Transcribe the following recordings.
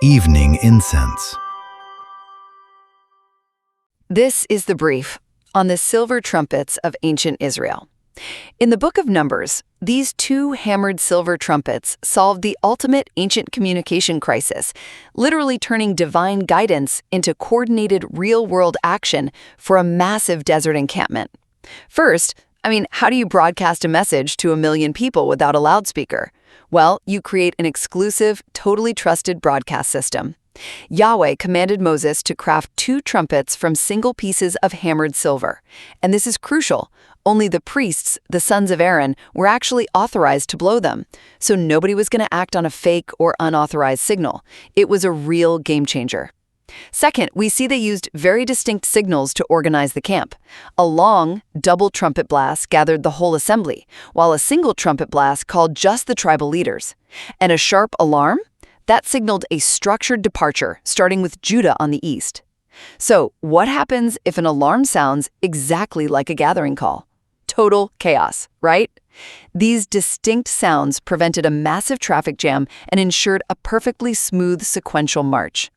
Evening incense. This is the brief on the silver trumpets of ancient Israel. In the book of Numbers, these two hammered silver trumpets solved the ultimate ancient communication crisis, literally turning divine guidance into coordinated real-world action for a massive desert encampment. First, how do you broadcast a message to 1 million people without a loudspeaker? Well, you create an exclusive, totally trusted broadcast system. Yahweh commanded Moses to craft 2 trumpets from single pieces of hammered silver. And this is crucial. Only the priests, the sons of Aaron, were actually authorized to blow them. So nobody was going to act on a fake or unauthorized signal. It was a real game changer. Second, we see they used very distinct signals to organize the camp. A long, double trumpet blast gathered the whole assembly, while a single trumpet blast called just the tribal leaders. And a sharp alarm? That signaled a structured departure, starting with Judah on the east. So, what happens if an alarm sounds exactly like a gathering call? Total chaos, right? These distinct sounds prevented a massive traffic jam and ensured a perfectly smooth sequential march.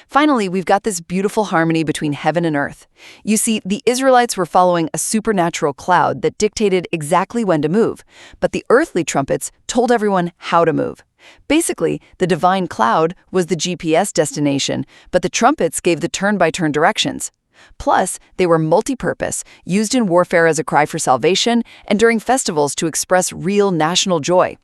Finally, we've got this beautiful harmony between heaven and earth. You see, the Israelites were following a supernatural cloud that dictated exactly when to move, but the earthly trumpets told everyone how to move. Basically, the divine cloud was the GPS destination, but the trumpets gave the turn-by-turn directions. Plus, they were multi-purpose, used in warfare as a cry for salvation and during festivals to express real national joy.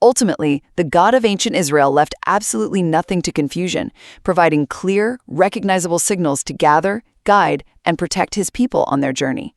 Ultimately, the God of ancient Israel left absolutely nothing to confusion, providing clear, recognizable signals to gather, guide, and protect his people on their journey.